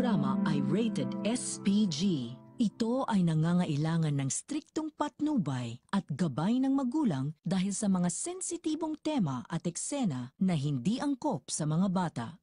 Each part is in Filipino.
programa ay rated SPG. Ito ay nangangailangan ng striktong patnubay at gabay ng magulang dahil sa mga sensitibong tema at eksena na hindi angkop sa mga bata.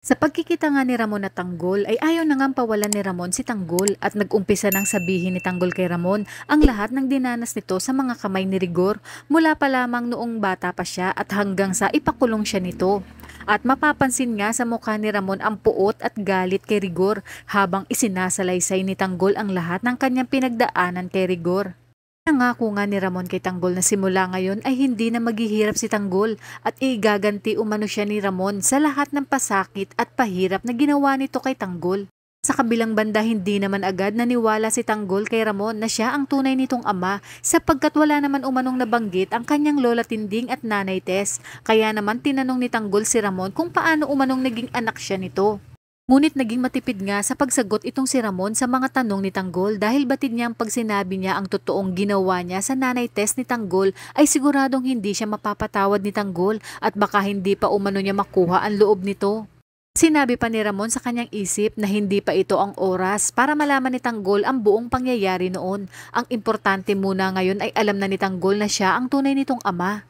Sa pagkikita nga ni Ramon at Tanggol ay ayaw na ngang pawalan ni Ramon si Tanggol at nag-umpisa nang sabihin ni Tanggol kay Ramon ang lahat ng dinanas nito sa mga kamay ni Rigor mula pa lamang noong bata pa siya at hanggang sa ipakulong siya nito. At mapapansin nga sa mukha ni Ramon ang puot at galit kay Rigor habang isinasalaysay ni Tanggol ang lahat ng kanyang pinagdaanan kay Rigor. Nangako nga ni Ramon kay Tanggol na simula ngayon ay hindi na maghihirap si Tanggol at igaganti umano siya ni Ramon sa lahat ng pasakit at pahirap na ginawa nito kay Tanggol. Sa kabilang banda hindi naman agad naniwala si Tanggol kay Ramon na siya ang tunay nitong ama sapagkat wala naman umanong nabanggit ang kanyang lola Tinding at nanay Tess. Kaya naman tinanong ni Tanggol si Ramon kung paano umanong naging anak siya nito. Ngunit naging matipid nga sa pagsagot itong si Ramon sa mga tanong ni Tanggol dahil batid niya ang pag sinabi niya ang totoong ginawa niya sa nanay Tess ni Tanggol ay siguradong hindi siya mapapatawad ni Tanggol at baka hindi pa umano niya makuha ang loob nito. Sinabi pa ni Ramon sa kanyang isip na hindi pa ito ang oras para malaman ni Tanggol ang buong pangyayari noon. Ang importante muna ngayon ay alam na ni Tanggol na siya ang tunay nitong ama.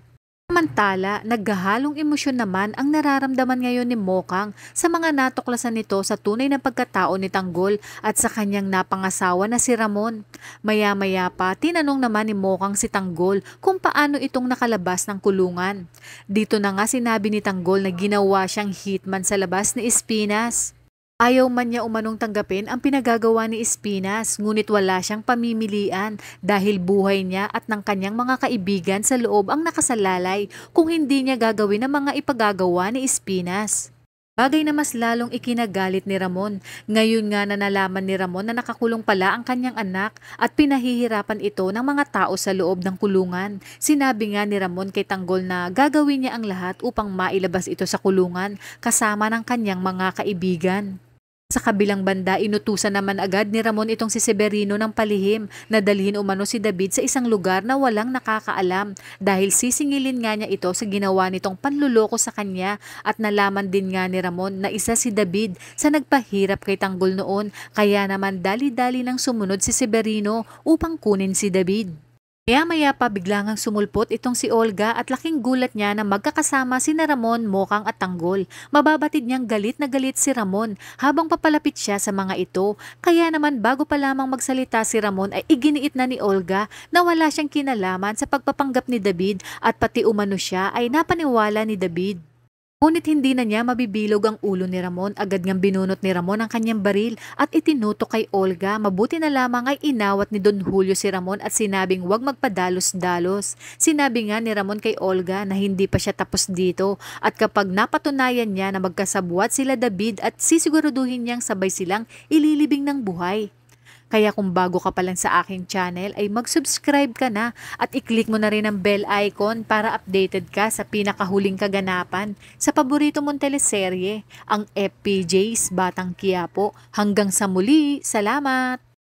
Samantala, naghahalong emosyon naman ang nararamdaman ngayon ni Mokang sa mga natuklasan nito sa tunay na pagkatao ni Tanggol at sa kanyang napangasawa na si Ramon. Maya-maya pa, tinanong naman ni Mokang si Tanggol kung paano itong nakalabas ng kulungan. Dito na nga sinabi ni Tanggol na ginawa siyang hitman sa labas ni Espinas. Ayaw man niya umanong tanggapin ang pinagagawa ni Espinas, ngunit wala siyang pamimilian dahil buhay niya at ng kanyang mga kaibigan sa loob ang nakasalalay kung hindi niya gagawin ang mga ipagagawa ni Espinas. Bagay na mas lalong ikinagalit ni Ramon. Ngayon nga na nalaman ni Ramon na nakakulong pala ang kanyang anak at pinahihirapan ito ng mga tao sa loob ng kulungan. Sinabi nga ni Ramon kay Tanggol na gagawin niya ang lahat upang mailabas ito sa kulungan kasama ng kanyang mga kaibigan. Sa kabilang banda, inutusan naman agad ni Ramon itong si Severino ng palihim na dalhin umano si David sa isang lugar na walang nakakaalam dahil sisingilin nga niya ito sa ginawa nitong panluloko sa kanya at nalaman din nga ni Ramon na isa si David sa nagpahirap kay Tanggol noon kaya naman dali-dali nang sumunod si Severino upang kunin si David. Maya-maya pa biglangang sumulpot itong si Olga at laking gulat niya na magkakasama sina Ramon, Mokang at Tanggol. Mababatid niyang galit na galit si Ramon habang papalapit siya sa mga ito. Kaya naman bago pa lamang magsalita si Ramon ay iginiit na ni Olga na wala siyang kinalaman sa pagpapanggap ni David at pati umano siya ay napaniwala ni David. Ngunit hindi na niya mabibilog ang ulo ni Ramon. Agad ngang binunot ni Ramon ang kanyang baril at itinutok kay Olga. Mabuti na lamang ay inawat ni Don Julio si Ramon at sinabing huwag magpadalos-dalos. Sinabi nga ni Ramon kay Olga na hindi pa siya tapos dito at kapag napatunayan niya na magkasabwat sila David at sisiguraduhin niyang sabay silang ililibing ng buhay. Kaya kung bago ka pa lang sa aking channel ay mag-subscribe ka na at i-click mo na rin ang bell icon para updated ka sa pinakahuling kaganapan sa paborito mong teleserye, ang FPJ's Batang Quiapo. Hanggang sa muli, salamat!